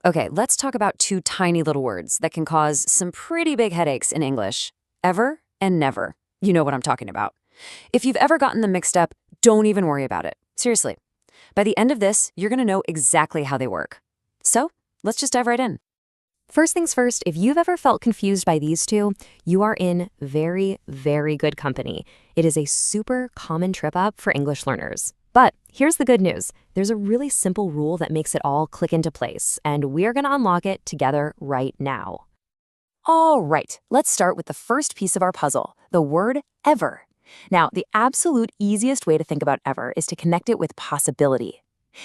Okay, let's talk about two tiny little words that can cause some pretty big headaches in English. Ever and never. You know what I'm talking about. If you've ever gotten them mixed up, don't even worry about it. Seriously. By the end of this, you're going to know exactly how they work. So, let's just dive right in. First things first, if you've ever felt confused by these two, you are in very, very good company. It is a super common trip up for English learners. But here's the good news. There's a really simple rule that makes it all click into place, and we're going to unlock it together right now. All right, let's start with the first piece of our puzzle, the word ever. Now, the absolute easiest way to think about ever is to connect it with possibility.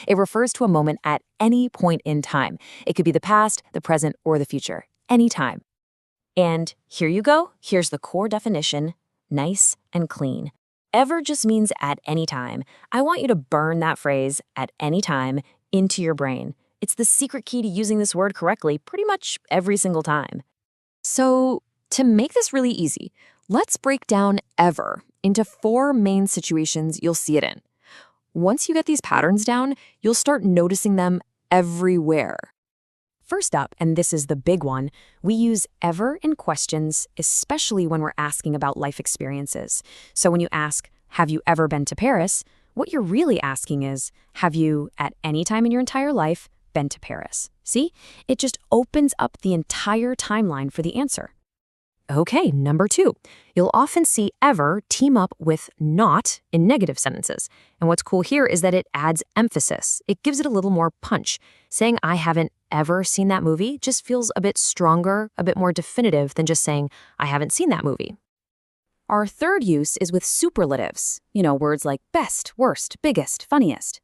It refers to a moment at any point in time. It could be the past, the present, or the future, anytime. And here you go. Here's the core definition, nice and clean. Ever just means at any time. I want you to burn that phrase, at any time, into your brain. It's the secret key to using this word correctly pretty much every single time. So, to make this really easy, let's break down ever into 4 main situations you'll see it in. Once you get these patterns down, you'll start noticing them everywhere. First up, and this is the big one, we use ever in questions, especially when we're asking about life experiences. So when you ask, have you ever been to Paris? What you're really asking is, have you, at any time in your entire life, been to Paris? See? It just opens up the entire timeline for the answer. Okay, number 2. You'll often see ever team up with not in negative sentences. And what's cool here is that it adds emphasis. It gives it a little more punch. Saying I haven't ever seen that movie just feels a bit stronger, a bit more definitive than just saying I haven't seen that movie. Our third use is with superlatives. Words like best, worst, biggest, funniest.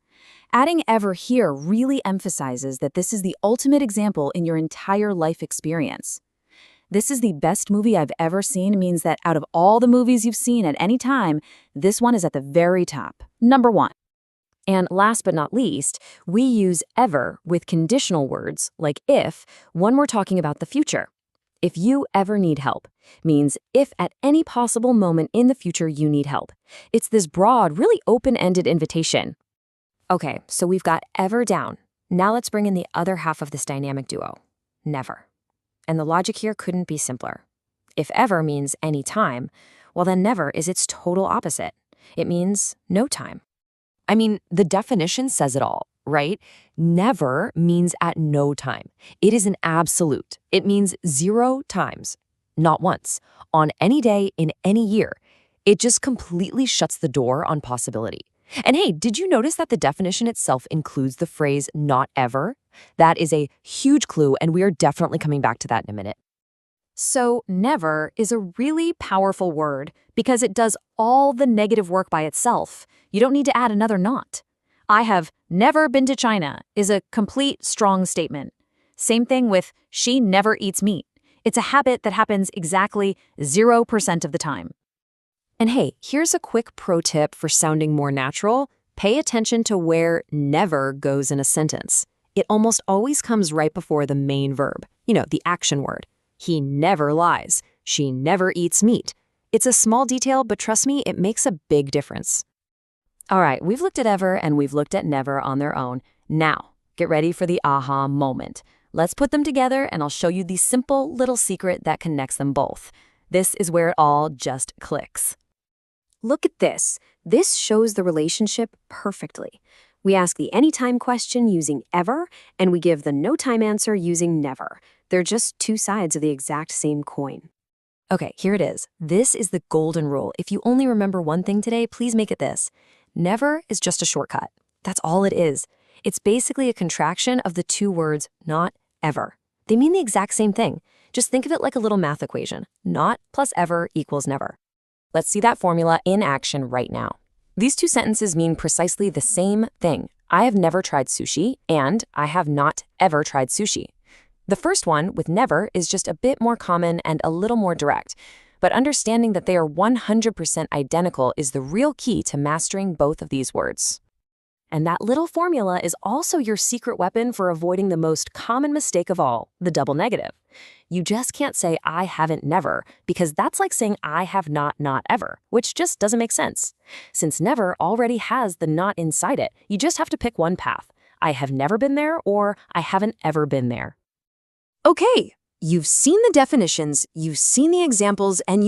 Adding ever here really emphasizes that this is the ultimate example in your entire life experience. This is the best movie I've ever seen means that out of all the movies you've seen at any time, this one is at the very top, number 1. And last but not least, we use ever with conditional words like if when we're talking about the future. If you ever need help means if at any possible moment in the future you need help. It's this broad, really open-ended invitation. Okay, so we've got ever down. Now let's bring in the other half of this dynamic duo, never. And the logic here couldn't be simpler. If ever means any time, well then never is its total opposite. It means no time. I mean, the definition says it all, right? Never means at no time. It is an absolute. It means 0 times, not once, on any day in any year. It just completely shuts the door on possibility. And hey, did you notice that the definition itself includes the phrase not ever? That is a huge clue, and we are definitely coming back to that in a minute. So never is a really powerful word because it does all the negative work by itself. You don't need to add another not. I have never been to China is a complete strong statement. Same thing with she never eats meat. It's a habit that happens exactly 0% of the time. And hey, here's a quick pro tip for sounding more natural. Pay attention to where never goes in a sentence. It almost always comes right before the main verb, the action word. He never lies. She never eats meat. It's a small detail, but trust me, it makes a big difference. All right, we've looked at ever and we've looked at never on their own. Now, get ready for the aha moment. Let's put them together and I'll show you the simple little secret that connects them both. This is where it all just clicks. Look at this. This shows the relationship perfectly. We ask the anytime question using ever, and we give the no time answer using never. They're just 2 sides of the exact same coin. Okay, here it is. This is the golden rule. If you only remember one thing today, please make it this. Never is just a shortcut. That's all it is. It's basically a contraction of the 2 words not ever. They mean the exact same thing. Just think of it like a little math equation. Not plus ever equals never. Let's see that formula in action right now. These 2 sentences mean precisely the same thing. I have never tried sushi, and I have not ever tried sushi. The first one, with never, is just a bit more common and a little more direct. But understanding that they are 100% identical is the real key to mastering both of these words. And that little formula is also your secret weapon for avoiding the most common mistake of all, the double negative. You just can't say I haven't never, because that's like saying I have not ever, which just doesn't make sense. Since never already has the not inside it, you just have to pick one path. I have never been there or I haven't ever been there. Okay, you've seen the definitions, you've seen the examples, and